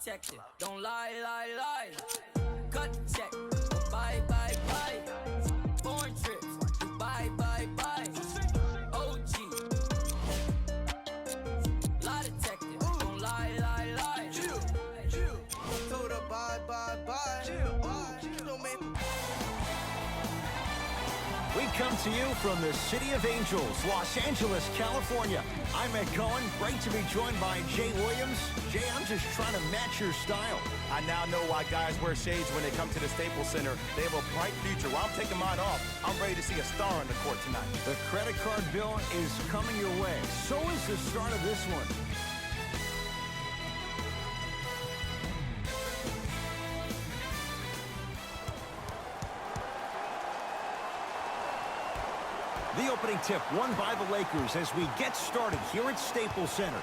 protected. Don't lie, lie, lie. Cut check. Bye, bye, bye. Foreign trips. Bye, bye, bye. OG. Lie detected. Don't lie, lie, lie. Chill. Told her bye, bye, bye. Don't make me. We come to you from the City of Angels, Los Angeles, California. I'm Ed Cohen. Great to be joined by Jay Williams. Jay, I'm just trying to match your style. I now know why guys wear shades when they come to the Staples Center. They have a bright future. While I'm taking mine off, I'm ready to see a star on the court tonight. The credit card bill is coming your way. So is the start of this one. The opening tip won by the Lakers as we get started here at Staples Center.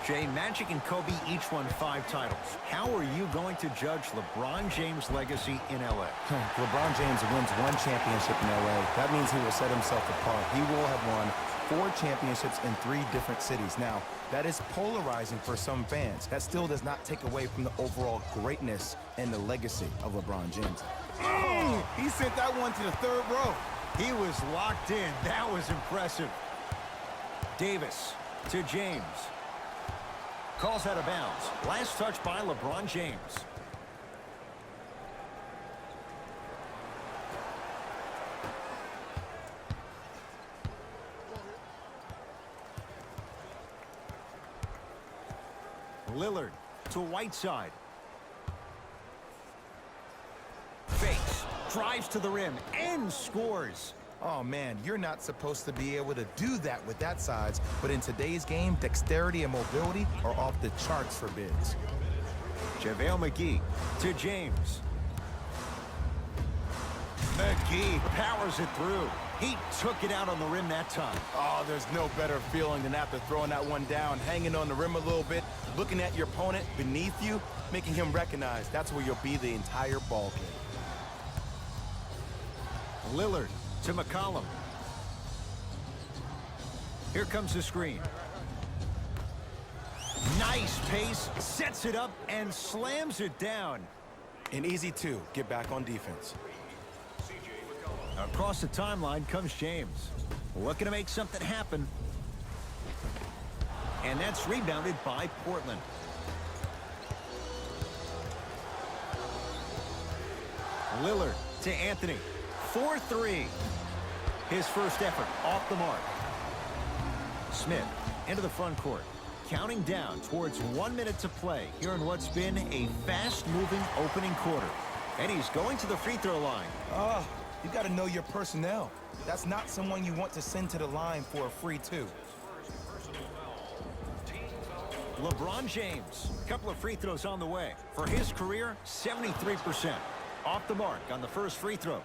Jay, Magic and Kobe each won 5 titles. How are you going to judge LeBron James' legacy in L.A.? LeBron James wins 1 championship in L.A. That means he will set himself apart. He will have won 4 championships in 3 different cities. Now, that is polarizing for some fans. That still does not take away from the overall greatness and the legacy of LeBron James. He sent that one to the 3rd row. He was locked in. That was impressive. Davis to James. Calls out of bounds. Last touch by LeBron James. Llliard to Whiteside. Fakes. Drives to the rim and scores. Oh, man, you're not supposed to be able to do that with that size, but in today's game, dexterity and mobility are off the charts for bigs. JaVale McGee to James. McGee powers it through. He took it out on the rim that time. Oh, there's no better feeling than after throwing that one down, hanging on the rim a little bit, looking at your opponent beneath you, making him recognize that's where you'll be the entire ball game. Llliard to McCollum. Here comes the screen. Nice pace, sets it up, and slams it down. An easy 2, get back on defense. Across the timeline comes James. Looking to make something happen. And that's rebounded by Portland. Llliard to Anthony. 4-3. His first effort off the mark. Smith into the front court. Counting down towards 1 minute to play here in what's been a fast-moving opening quarter. And he's going to the free throw line. You got to know your personnel. That's not someone you want to send to the line for a free 2. LeBron James, a couple of free throws on the way. For his career, 73%. Off the mark on the first free throw.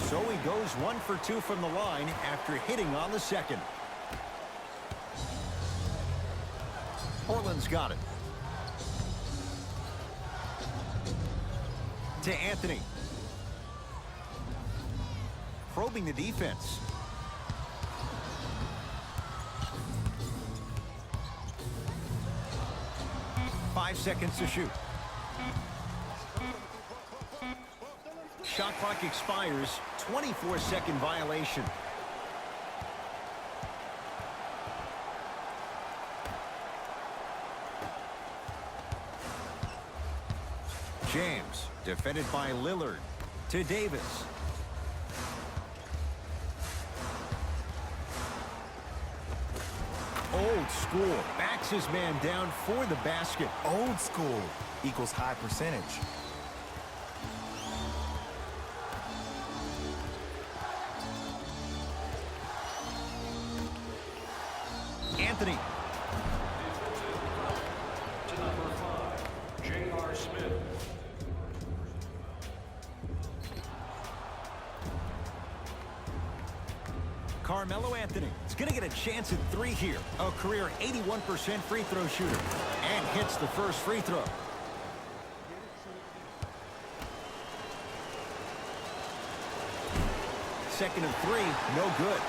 So he goes 1 for 2 from the line after hitting on the second. Portland's got it. To Anthony. Probing the defense. Five seconds to shoot. Shot clock expires. 24-second violation. James, defended by Llliard. To Davis. Old school. Backs his man down for the basket. Old school equals high percentage. Anthony. To number 5, J.R. Smith. Carmelo Anthony is going to get a chance at 3 here. A career 81% free throw shooter. And hits the first free throw. Second and 3, no good.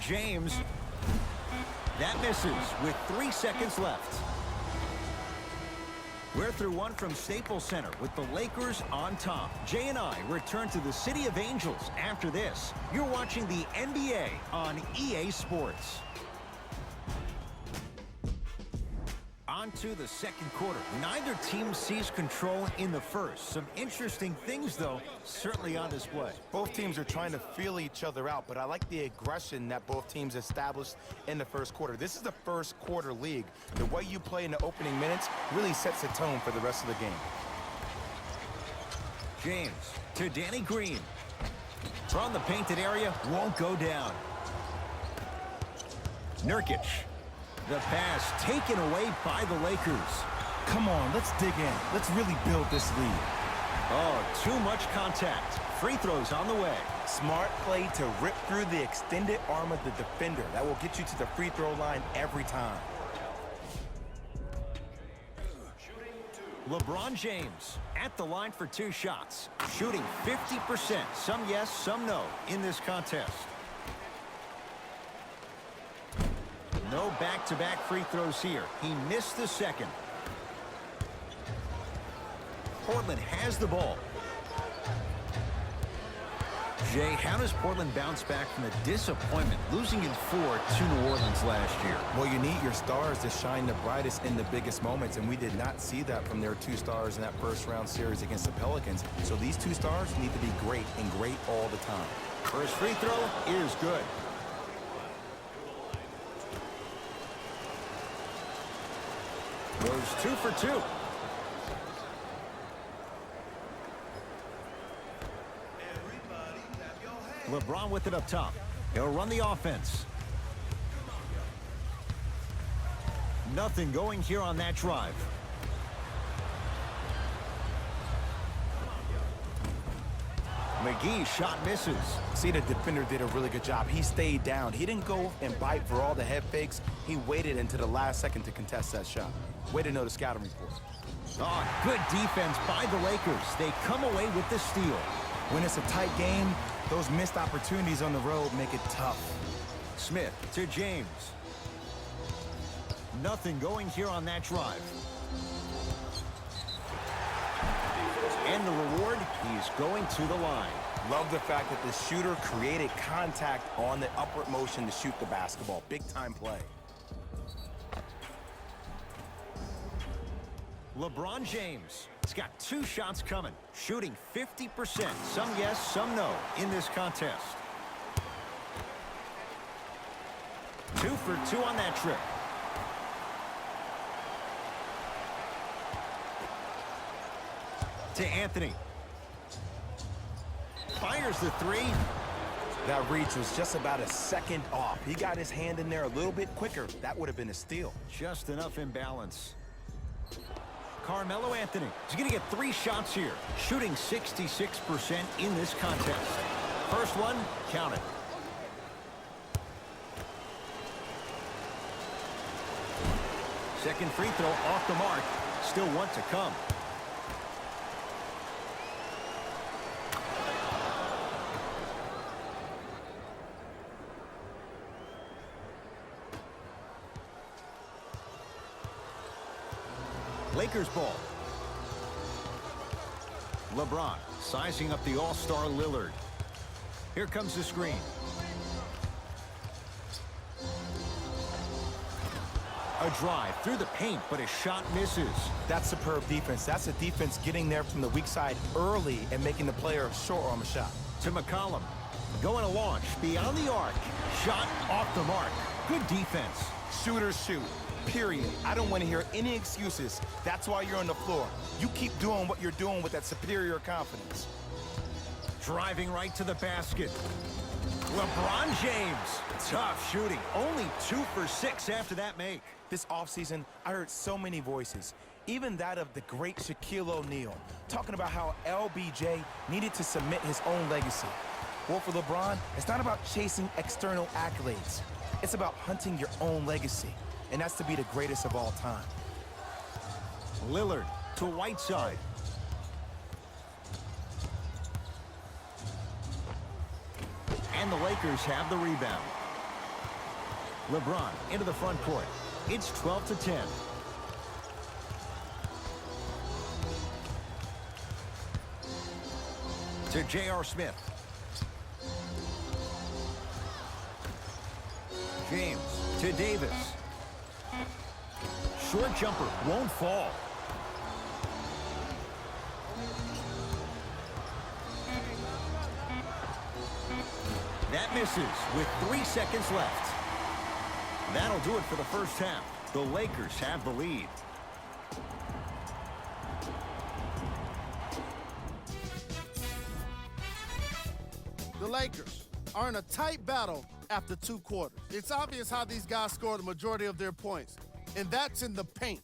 James. That misses with 3 seconds left. We're through one from Staples Center with the Lakers on top. Jay and I return to the City of Angels after this. You're watching the NBA on EA Sports. On to the second quarter. Neither team sees control in the first. Some interesting things, though, certainly on display. Both teams are trying to feel each other out, but I like the aggression that both teams established in the first quarter. This is the first quarter league. The way you play in the opening minutes really sets the tone for the rest of the game. James to Danny Green. From the painted area, won't go down. Nurkic. The pass taken away by the Lakers. Come on, let's dig in. Let's really build this lead. Oh, too much contact. Free throws on the way. Smart play to rip through the extended arm of the defender. That will get you to the free throw line every time. LeBron James at the line for 2 shots. Shooting 50%. Some yes, some no in this contest. No back-to-back free throws here. He missed the second. Portland has the ball. Jay, how does Portland bounce back from the disappointment losing in 4 to New Orleans last year? Well, you need your stars to shine the brightest in the biggest moments, and we did not see that from their 2 stars in that first-round series against the Pelicans. So these 2 stars need to be great and great all the time. First free throw is good. Goes 2 for 2. LeBron with it up top. He'll run the offense. Nothing going here on that drive. McGee's shot misses. See, the defender did a really good job. He stayed down. He didn't go and bite for all the head fakes. He waited until the last second to contest that shot. Way to know the scouting report. Oh, good defense by the Lakers. They come away with the steal. When it's a tight game, those missed opportunities on the road make it tough. Smith to James. Nothing going here on that drive. And the reward, he's going to the line. Love the fact that the shooter created contact on the upward motion to shoot the basketball. Big time play. LeBron James. He's got 2 shots coming. Shooting 50%. Some yes, some no in this contest. 2 for 2 on that trip. To Anthony. Fires the 3. That reach was just about a second off. He got his hand in there a little bit quicker. That would have been a steal. Just enough imbalance. Carmelo Anthony. He's going to get 3 shots here. Shooting 66% in this contest. First one, count it. Second free throw off the mark. Still one to come. Lakers ball. LeBron sizing up the all-star Llyiard. Here comes the screen. A drive through the paint, but his shot misses. That's superb defense. That's a defense getting there from the weak side early and making the player short arm a shot. To McCollum. Going to launch beyond the arc. Shot off the mark. Good defense. Shooters shoot. Period. I don't want to hear any excuses. That's why you're on the floor. You keep doing what you're doing with that superior confidence. Driving right to the basket. LeBron James. Tough shooting. Only 2 for 6 after that make. This offseason, I heard so many voices, even that of the great Shaquille O'Neal, talking about how LBJ needed to cement his own legacy. Well, for LeBron, it's not about chasing external accolades. It's about hunting your own legacy. And that's to be the greatest of all time. Llyiard to Whiteside. And the Lakers have the rebound. LeBron into the front court. It's 12-10. To J.R. Smith. James to Davis. Short jumper won't fall. That misses with 3 seconds left. That'll do it for the first half. The Lakers have the lead. The Lakers are in a tight battle after 2 quarters. It's obvious how these guys score the majority of their points, and that's in the paint.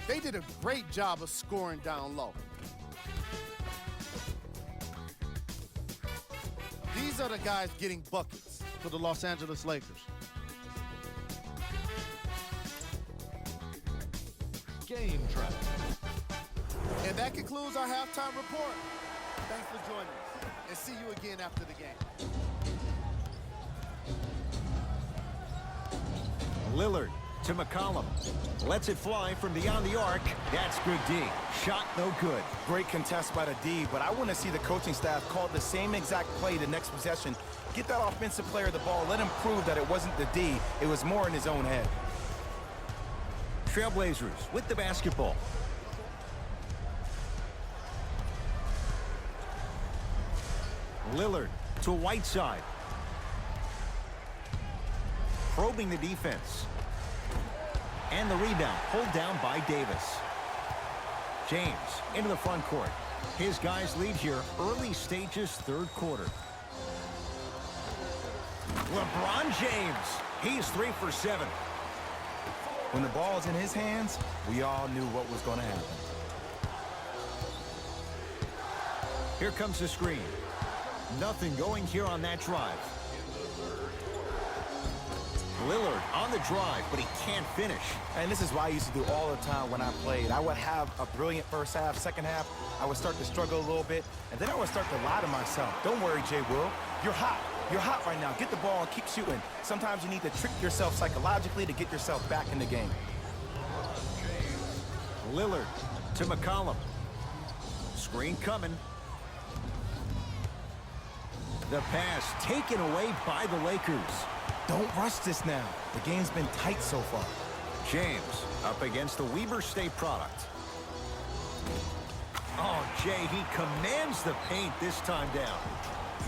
They did a great job of scoring down low. These are the guys getting buckets for the Los Angeles Lakers. Game track. And that concludes our halftime report. Thanks for joining us, and see you again after the game. Lillard to McCollum. Lets it fly from beyond the arc. That's good D. Shot no good. Great contest by the D, but I want to see the coaching staff call the same exact play the next possession. Get that offensive player the ball. Let him prove that it wasn't the D. It was more in his own head. Trailblazers with the basketball. Lillard to Whiteside. Probing the defense. And the rebound pulled down by Davis. James into the front court. His guys lead here early stages, third quarter. LeBron James. He's 3 for 7. When the ball's in his hands, we all knew what was going to happen. Here comes the screen. Nothing going here on that drive. Lillard on the drive, but he can't finish. And this is what I used to do all the time when I played. I would have a brilliant first half, second half, I would start to struggle a little bit, and then I would start to lie to myself. Don't worry, Jay Will. You're hot. You're hot right now. Get the ball and keep shooting. Sometimes you need to trick yourself psychologically to get yourself back in the game. Lillard to McCollum. Screen coming. The pass taken away by the Lakers. Don't rush this now. The game's been tight so far. James up against the Weber State product. Oh, Jay, he commands the paint this time down.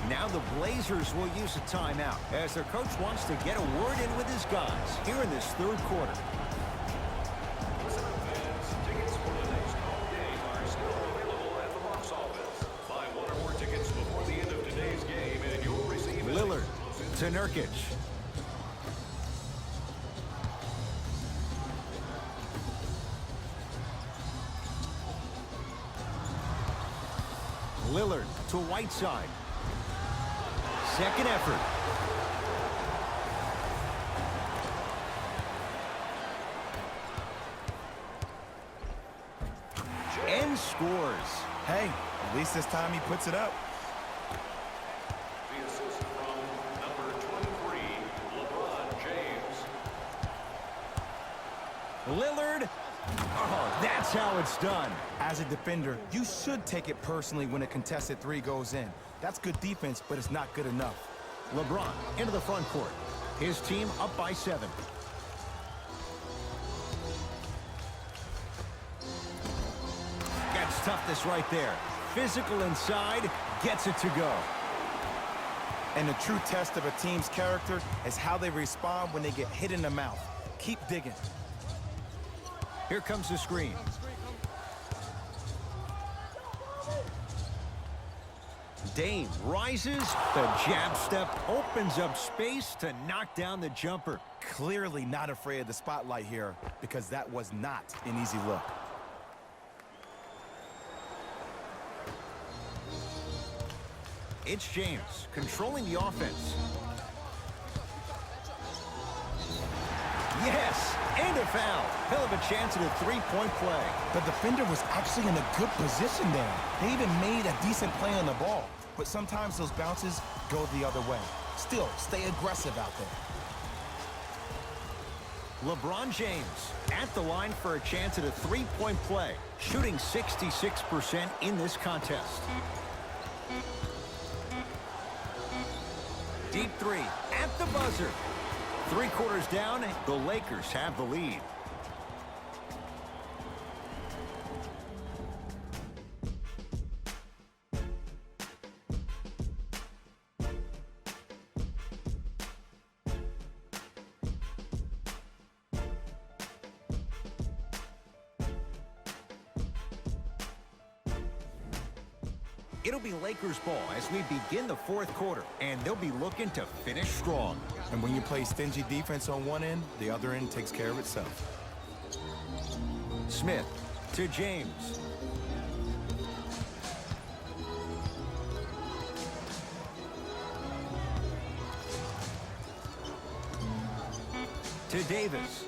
Now the Blazers will use a timeout as their coach wants to get a word in with his guys here in this third quarter. Tickets for the next home game are still available at the box office. Buy 1 or more tickets before the end of today's game and you'll receive Lillard to Nurkic. Lillard to Whiteside. Second effort. And scores. Hey, at least this time he puts it up. the assist from number 23, LeBron James. Lillard. Oh, that's how it's done. As a defender, you should take it personally when a contested 3 goes in. That's good defense, but it's not good enough. LeBron into the front court. His team up by 7. That's toughness right there. Physical inside, gets it to go. And the true test of a team's character is how they respond when they get hit in the mouth. Keep digging. Here comes the screen. Dame rises. The jab step opens up space to knock down the jumper. Clearly not afraid of the spotlight here because that was not an easy look. It's James controlling the offense. Yes, and a foul. Hell of a chance at a 3-point play. The defender was actually in a good position there. They even made a decent play on the ball. But sometimes those bounces go the other way. Still, stay aggressive out there. LeBron James at the line for a chance at a three-point play, shooting 66% in this contest. Deep three at the buzzer. 3 quarters down, the Lakers have the lead. It'll be Lakers ball as we begin the 4th quarter, and they'll be looking to finish strong. And when you play stingy defense on one end, the other end takes care of itself. Smith to James. To Davis.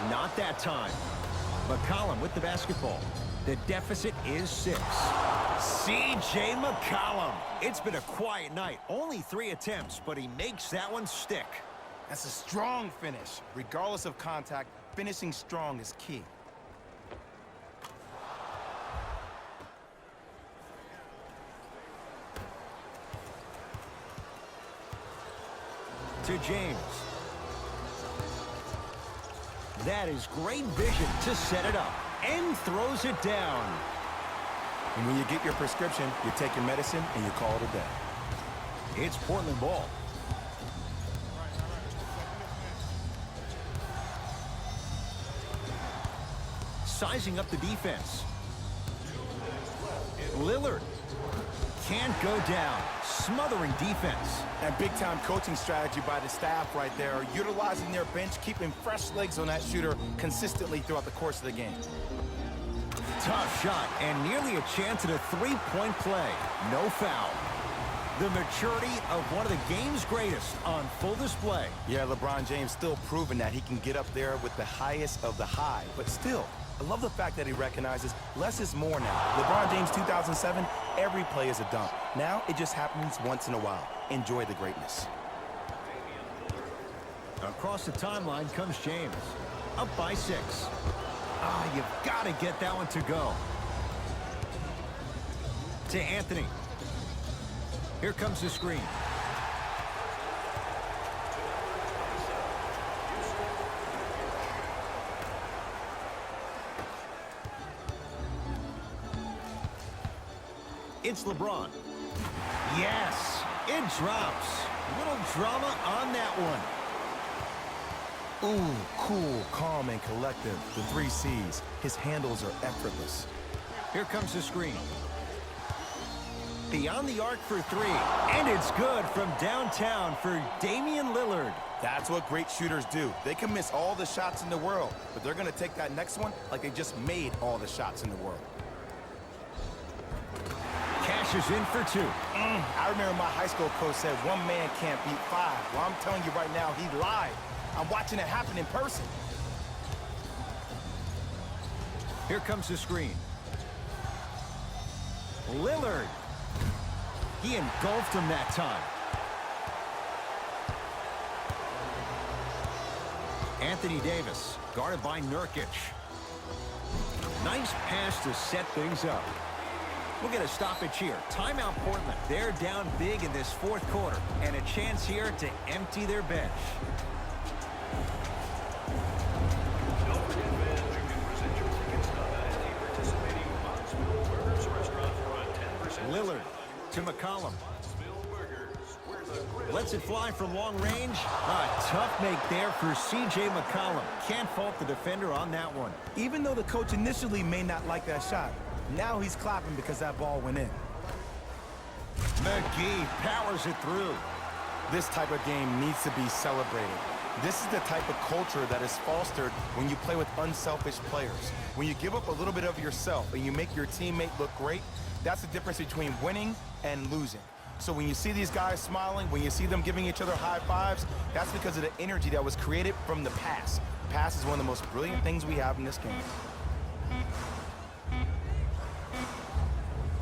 Not that time. McCollum with the basketball. The deficit is 6. C.J. McCollum. It's been a quiet night. Only 3 attempts, but he makes that one stick. That's a strong finish. Regardless of contact, finishing strong is key. To James. That is great vision to set it up and throws it down. And when you get your prescription, you take your medicine and you call it a day. It's Portland ball. Sizing up the defense. Llliard can't go down. Smothering defense. And big-time coaching strategy by the staff right there, utilizing their bench, keeping fresh legs on that shooter consistently throughout the course of the game. Tough shot and nearly a chance at a 3-point play. No foul. The maturity of one of the game's greatest on full display. Yeah, LeBron James still proving that he can get up there with the highest of the high. But still, I love the fact that he recognizes less is more now. LeBron James 2007, every play is a dunk. Now it just happens once in a while. Enjoy the greatness. Across the timeline comes James. Up by 6. You've got to get that one to go. To Anthony. Here comes the screen. It's LeBron. Yes, it drops. Little drama on that one. Ooh, cool, calm, and collective. The 3 C's. His handles are effortless. Here comes the screen. Beyond the arc for 3. And it's good from downtown for Damian Llliard. That's what great shooters do. They can miss all the shots in the world, but they're going to take that next one like they just made all the shots in the world. Cashes in for 2. I remember my high school coach said 1 man can't beat 5. Well, I'm telling you right now, he lied. I'm watching it happen in person. Here comes the screen. Llliard. He engulfed him that time. Anthony Davis, guarded by Nurkic. Nice pass to set things up. We'll get a stoppage here. Timeout Portland. They're down big in this 4th quarter, and a chance here to empty their bench. Don't forget, fans, you can present your tickets at the participating Knoxville Burgers restaurant for a 10% Llliard to McCollum. Lets it fly from long range. A tough make there for C.J. McCollum. Can't fault the defender on that one. Even though the coach initially may not like that shot, now he's clapping because that ball went in. McGee powers it through. This type of game needs to be celebrated. This is the type of culture that is fostered when you play with unselfish players. When you give up a little bit of yourself and you make your teammate look great, that's the difference between winning and losing. So when you see these guys smiling, when you see them giving each other high fives, that's because of the energy that was created from the pass. Pass is one of the most brilliant things we have in this game.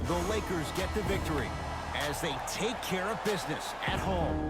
The Lakers get the victory as they take care of business at home.